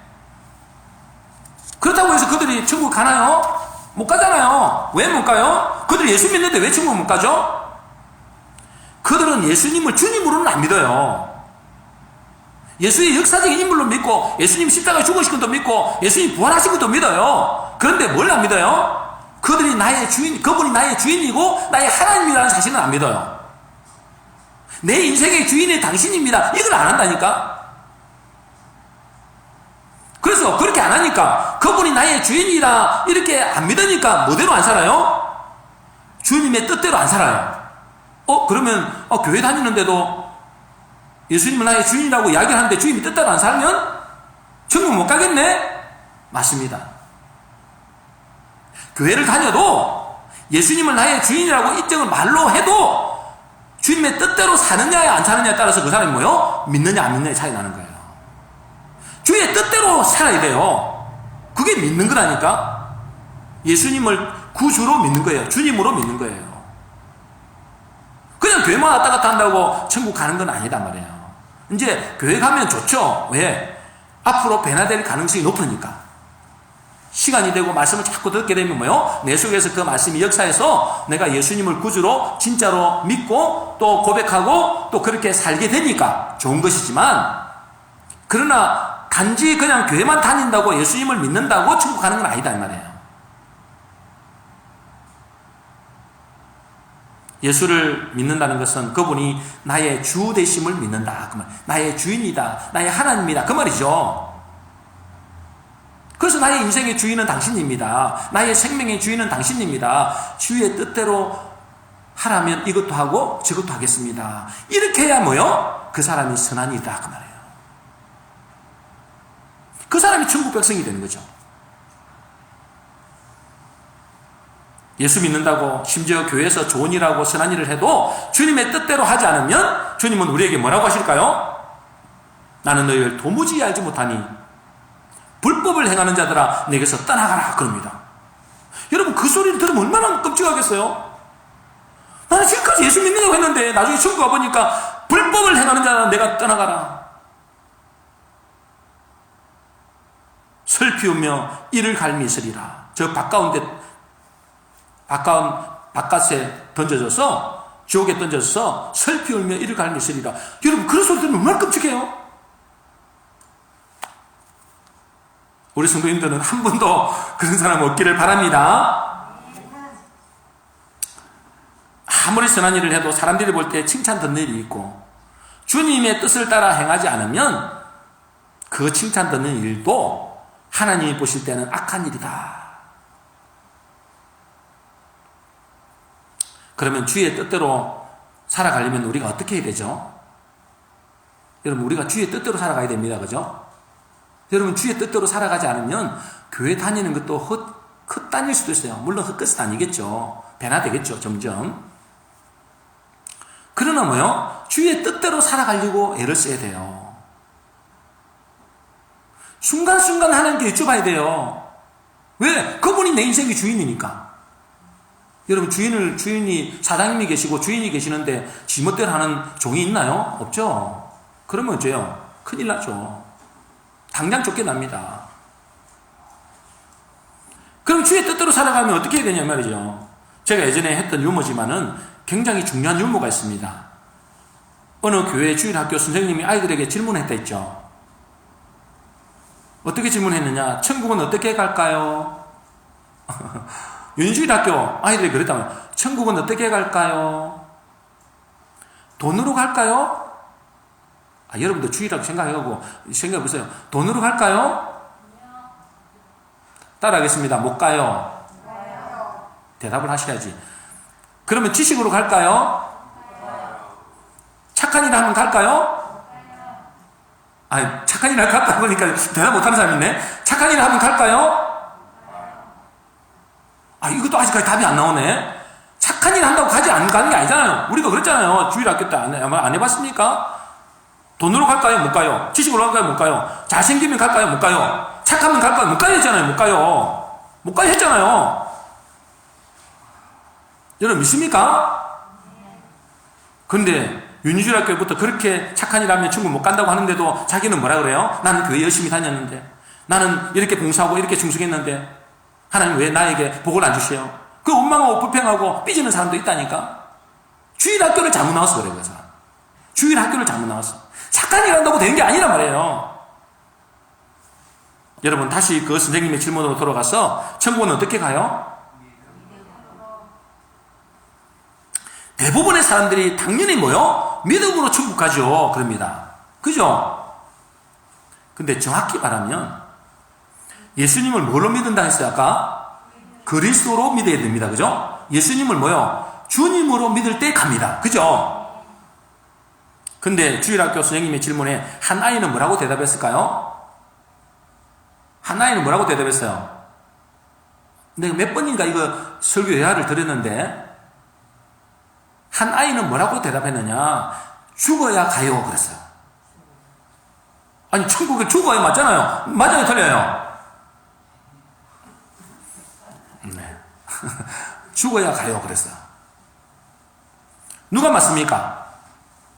그렇다고 해서 그들이 천국 가나요? 못 가잖아요. 왜 못 가요? 그들이 예수 믿는데 왜 천국 못 가죠? 그들은 예수님을 주님으로는 안 믿어요. 예수의 역사적인 인물로 믿고 예수님 십자가에 죽으신 것도 믿고 예수님 부활하신 것도 믿어요. 그런데 뭘 안 믿어요? 그들이 나의 주인, 그분이 나의 주인이고 나의 하나님이라는 사실은 안 믿어요. 내 인생의 주인이 당신입니다. 이걸 안 한다니까. 그래서 그렇게 안 하니까 그분이 나의 주인이라 이렇게 안 믿으니까 뭐대로 안 살아요? 주님의 뜻대로 안 살아요. 그러면 교회 다니는데도 예수님은 나의 주인이라고 이야기하는데 주님이 뜻대로 안 살면 천국 못 가겠네? 맞습니다. 교회를 다녀도 예수님을 나의 주인이라고 입증을 말로 해도 주님의 뜻대로 사느냐에 안 사느냐에 따라서 그 사람이 뭐요? 믿느냐 안 믿느냐의 차이 나는 거예요. 주의 뜻대로 살아야 돼요. 그게 믿는 거라니까. 예수님을 구주로 믿는 거예요. 주님으로 믿는 거예요. 그냥 교회만 왔다 갔다 한다고 천국 가는 건 아니단 말이에요. 이제 교회 가면 좋죠. 왜? 앞으로 변화될 가능성이 높으니까. 시간이 되고 말씀을 자꾸 듣게 되면 뭐요? 내 속에서 그 말씀이 역사해서 내가 예수님을 구주로 진짜로 믿고 또 고백하고 또 그렇게 살게 되니까 좋은 것이지만, 그러나 단지 그냥 교회만 다닌다고 예수님을 믿는다고 천국 가는 건 아니다 이 말이에요. 예수를 믿는다는 것은 그분이 나의 주 되심을 믿는다 그 말. 나의 주인이다, 나의 하나님이다 그 말이죠. 그래서 나의 인생의 주인은 당신입니다. 나의 생명의 주인은 당신입니다. 주의 뜻대로 하라면 이것도 하고 저것도 하겠습니다. 이렇게 해야 뭐요? 그 사람이 선한이다 그 말이에요. 그 사람이 천국 백성이 되는 거죠. 예수 믿는다고 심지어 교회에서 좋은 일하고 선한 일을 해도 주님의 뜻대로 하지 않으면 주님은 우리에게 뭐라고 하실까요? 나는 너희를 도무지 알지 못하니 불법을 행하는 자들아 내게서 떠나가라 그럽니다. 여러분 그 소리를 들으면 얼마나 끔찍하겠어요? 나는 지금까지 예수 믿는다고 했는데 나중에 천국 가보니까 불법을 행하는 자들아 내가 떠나가라. 슬피우며 이를 갈미으리라. 저 바깥에 던져져서 지옥에 던져서 슬피 울며 이를 갈미으리라. 여러분 그런 소리 들으면 얼마나 끔찍해요? 우리 성도님들은 한 번도 그런 사람 없기를 바랍니다. 아무리 선한 일을 해도 사람들이 볼 때 칭찬 듣는 일이 있고 주님의 뜻을 따라 행하지 않으면 그 칭찬 듣는 일도 하나님이 보실 때는 악한 일이다. 그러면 주의 뜻대로 살아가려면 우리가 어떻게 해야 되죠? 여러분 우리가 주의 뜻대로 살아가야 됩니다. 그죠? 여러분 주의 뜻대로 살아가지 않으면 교회 다니는 것도 헛다닐 수도 있어요. 물론 헛것은 아니겠죠. 변화되겠죠. 점점. 그러나 뭐요? 주의 뜻대로 살아가려고 애를 써야 돼요. 순간순간 하나님께 여쭤봐야 돼요. 왜? 그분이 내 인생의 주인이니까. 여러분 주인이 사장님이 계시고 주인이 계시는데 지멋대로 하는 종이 있나요? 없죠. 그러면 어째요? 큰일 나죠. 당장 쫓겨납니다. 그럼 주의 뜻대로 살아가면 어떻게 해야 되냐 말이죠. 제가 예전에 했던 유머지만은 굉장히 중요한 유머가 있습니다. 어느 교회 주일학교 선생님이 아이들에게 질문했다 했죠. 어떻게 질문했느냐? 천국은 어떻게 갈까요? 윤주일학교 아이들이 그랬다면 천국은 어떻게 갈까요? 돈으로 갈까요? 여러분도 주일학교 생각해보세요. 돈으로 갈까요? 따라하겠습니다. 못 가요. 대답을 하셔야지. 그러면 지식으로 갈까요? 착한 일 하면 갈까요? 착한 일 하면 갈까 보니까 대답 못하는 사람이 있네. 착한 일 하면 갈까요? 이것도 아직까지 답이 안 나오네. 착한 일 한다고 안 가는 게 아니잖아요. 우리가 그랬잖아요. 주일학교 때 안 해봤습니까? 돈으로 갈까요? 못 가요. 지식으로 갈까요? 못 가요. 잘생기면 갈까요? 못 가요. 착하면 갈까요? 못 가요 했잖아요. 못 가요. 못 가요 했잖아요. 여러분 믿습니까? 그런데 윤주일학교부터 그렇게 착한 일 하면 천국 못 간다고 하는데도 자기는 뭐라 그래요? 나는 교회 열심히 다녔는데, 나는 이렇게 봉사하고 이렇게 충성했는데 하나님 왜 나에게 복을 안 주세요? 그 원망하고 불평하고 삐지는 사람도 있다니까. 주일학교를 잘못 나왔어 그래 그 사람. 주일학교를 잘못 나왔어. 착한 일 한다고 되는 게 아니란 말이에요. 여러분 다시 그 선생님의 질문으로 돌아가서 천국은 어떻게 가요? 대부분의 사람들이 당연히 뭐요? 믿음으로 천국 가죠. 그럽니다. 그죠? 근데 정확히 말하면 예수님을 뭐로 믿는다 했어요 아까? 그리스도로 믿어야 됩니다. 그죠? 예수님을 뭐요? 주님으로 믿을 때 갑니다. 그죠? 근데 주일학교 선생님의 질문에 한 아이는 뭐라고 대답했을까요? 한 아이는 뭐라고 대답했어요? 내가 몇 번인가 이거 설교 예화를 들었는데 한 아이는 뭐라고 대답했느냐? 죽어야 가요 그랬어요. 아니 천국에 죽어야 맞잖아요. 맞아요 틀려요? 네. 죽어야 가요 그랬어요. 누가 맞습니까?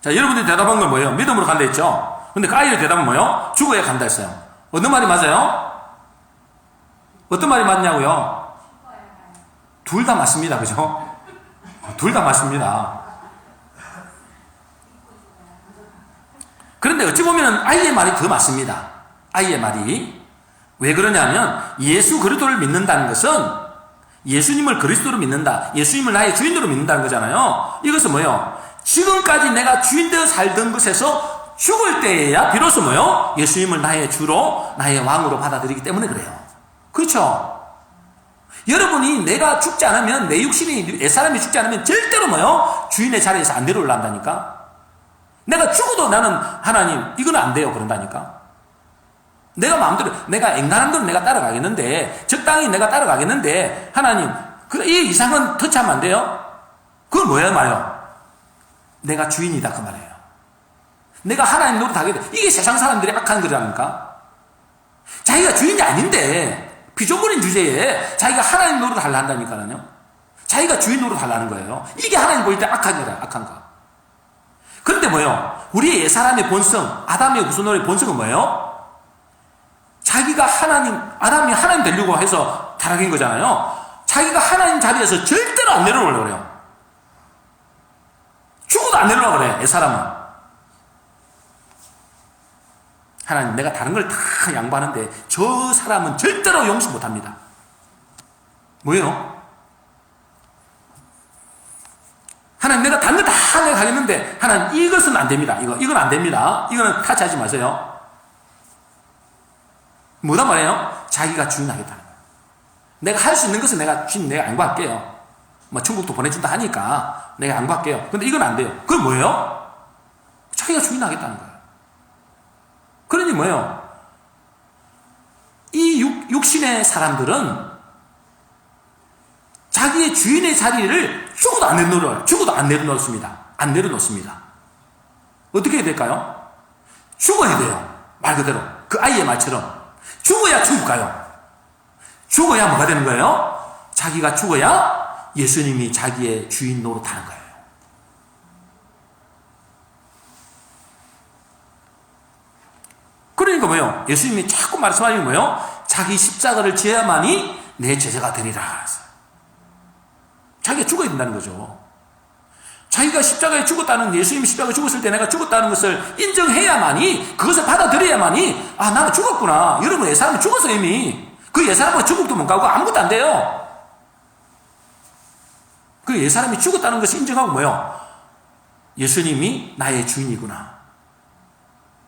자, 여러분들이 대답한 건 뭐예요? 믿음으로 간다 했죠? 근데 그 아이의 대답은 뭐예요? 죽어야 간다 했어요. 어느 말이 맞아요? 어떤 말이 맞냐고요? 둘 다 맞습니다. 그죠? 둘 다 맞습니다. 그런데 어찌 보면 아이의 말이 더 맞습니다. 아이의 말이. 왜 그러냐면 예수 그리스도를 믿는다는 것은 예수님을 그리스도로 믿는다. 예수님을 나의 주인으로 믿는다는 거잖아요. 이것은 뭐예요? 지금까지 내가 주인되어 살던 것에서 죽을 때에야 비로소 뭐예요? 예수님을 나의 주로 나의 왕으로 받아들이기 때문에 그래요. 그렇죠? 여러분이 내가 죽지 않으면 내 육신이 내 사람이 죽지 않으면 절대로 뭐예요? 주인의 자리에서 안 내려올란다니까. 내가 죽어도 나는 하나님 이건 안 돼요 그런다니까. 내가 마음대로 내가 앵간한 대로 내가 따라가겠는데 적당히 내가 따라가겠는데 하나님 이 이상은 터치하면 안 돼요? 그건 뭐예요 말이에요? 내가 주인이다 그 말이에요. 내가 하나님 노릇하게 돼. 이게 세상 사람들이 악한 거라니까. 자기가 주인이 아닌데 피조물인 주제에 자기가 하나님 노릇 하려 한다니까요. 자기가 주인 노릇 하려는 거예요. 이게 하나님 보일 때 악한 거라, 악한 거. 그런데 뭐예요? 우리 옛사람의 본성, 아담의 후손의 본성은 뭐예요? 자기가 아담이 하나님 되려고 해서 타락한 거잖아요. 자기가 하나님 자리에서 절대로 안 내려오려고 그래요. 죽어도 안 내려오려고 그래, 옛사람은. 하나님, 내가 다른 걸 다 양보하는데 저 사람은 절대로 용서 못 합니다. 뭐예요? 하나님, 내가 다른 거 다 내가 가겠는데, 하나님, 이것은 안 됩니다. 이건 안 됩니다. 이거는 타치하지 마세요. 뭐다 말이에요? 자기가 주인하겠다는 거예요. 내가 할 수 있는 것은 내가 양보할게요. 뭐, 천국도 보내준다 하니까 내가 양보할게요. 근데 이건 안 돼요. 그건 뭐예요? 자기가 주인하겠다는 거예요. 그러니 뭐예요? 이 육신의 사람들은 자기의 주인의 자리를 죽어도 안 내려놓습니다. 안 내려놓습니다. 어떻게 해야 될까요? 죽어야 돼요. 말 그대로. 그 아이의 말처럼. 죽어야 천국 가요. 죽어야 뭐가 되는 거예요? 자기가 죽어야 예수님이 자기의 주인 노릇하는 거예요. 그러니까 뭐예요? 예수님이 자꾸 말씀하는 게 뭐예요? 자기 십자가를 지어야만이 내 제자가 되리라. 자기가 죽어야 된다는 거죠. 자기가 십자가에 죽었다는, 예수님이 십자가에 죽었을 때 내가 죽었다는 것을 인정해야만이, 그것을 받아들여야만이, 아, 나는 죽었구나. 여러분, 옛사람은 죽었어, 이미. 그 옛사람은 천국도 못 가고 아무것도 안 돼요. 그 옛사람이 죽었다는 것을 인정하고 뭐예요? 예수님이 나의 주인이구나.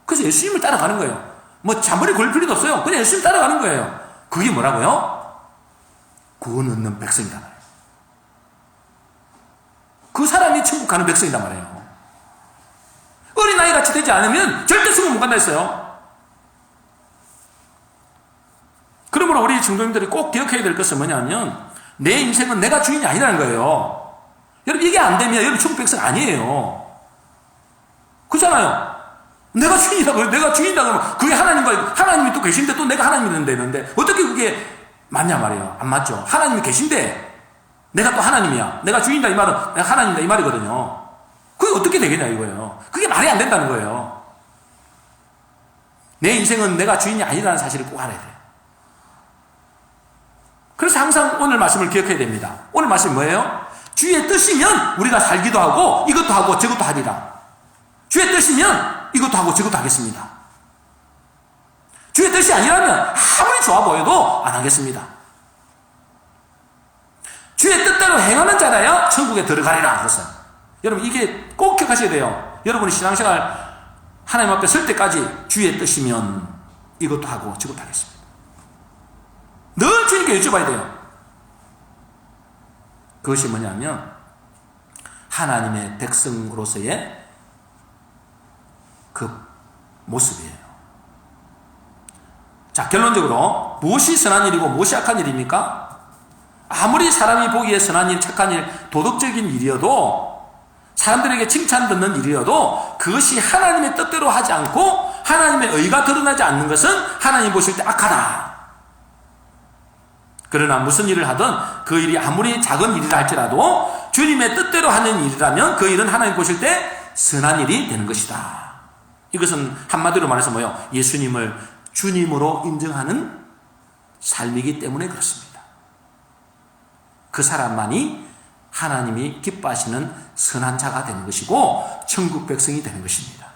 그래서 예수님을 따라가는 거예요. 뭐 잔머리 굴릴 필요도 없어요. 그냥 예수님 따라가는 거예요. 그게 뭐라고요? 구원 얻는 백성이다 말이에요. 그 사람이 천국 가는 백성이다 말이에요. 어린아이 같이 되지 않으면 절대 천국 못 간다 했어요. 그러므로 우리 성도님들이 꼭 기억해야 될 것은 뭐냐면 내 인생은 내가 주인이 아니라는 거예요. 여러분 이게 안 되면 여러분 천국 백성 아니에요. 그렇잖아요. 내가 주인이다. 내가 주인이다 그러면 그게 하나님이 또 계신데 또 내가 하나님이 되는데 어떻게 그게 맞냐 말이에요. 안 맞죠. 하나님이 계신데 내가 또 하나님이야. 내가 주인이다 이 말은 내가 하나님이다 이 말이거든요. 그게 어떻게 되겠냐 이거예요. 그게 말이 안 된다는 거예요. 내 인생은 내가 주인이 아니라는 사실을 꼭 알아야 돼요. 그래서 항상 오늘 말씀을 기억해야 됩니다. 오늘 말씀이 뭐예요? 주의 뜻이면 우리가 살기도 하고 이것도 하고 저것도 하리라. 주의 뜻이면 이것도 하고 저것도 하겠습니다. 주의 뜻이 아니라면 아무리 좋아 보여도 안 하겠습니다. 주의 뜻대로 행하는 자라야 천국에 들어가리라 그랬어요. 여러분 이게 꼭 기억하셔야 돼요. 여러분이 신앙생활 하나님 앞에 설 때까지 주의 뜻이면 이것도 하고 저것도 하겠습니다. 늘 주님께 여쭤봐야 돼요. 그것이 뭐냐면 하나님의 백성으로서의 그 모습이에요. 자, 결론적으로 무엇이 선한 일이고 무엇이 악한 일입니까? 아무리 사람이 보기에 선한 일, 착한 일, 도덕적인 일이어도 사람들에게 칭찬 듣는 일이어도 그것이 하나님의 뜻대로 하지 않고 하나님의 의가 드러나지 않는 것은 하나님 보실 때 악하다. 그러나 무슨 일을 하든 그 일이 아무리 작은 일이라 할지라도 주님의 뜻대로 하는 일이라면 그 일은 하나님 보실 때 선한 일이 되는 것이다. 이것은 한마디로 말해서 뭐예요? 예수님을 주님으로 인정하는 삶이기 때문에 그렇습니다. 그 사람만이 하나님이 기뻐하시는 선한 자가 되는 것이고 천국 백성이 되는 것입니다.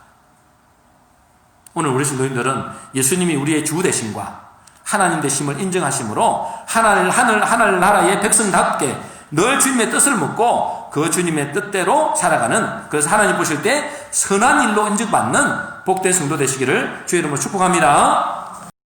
오늘 우리 성도님들은 예수님이 우리의 주 되심과 하나님 되심을 인정하심으로 하늘 나라의 백성답게 늘 주님의 뜻을 묻고 그 주님의 뜻대로 살아가는, 그래서 하나님 보실 때 선한 일로 인정받는 복된 성도 되시기를 주의 이름으로 축복합니다.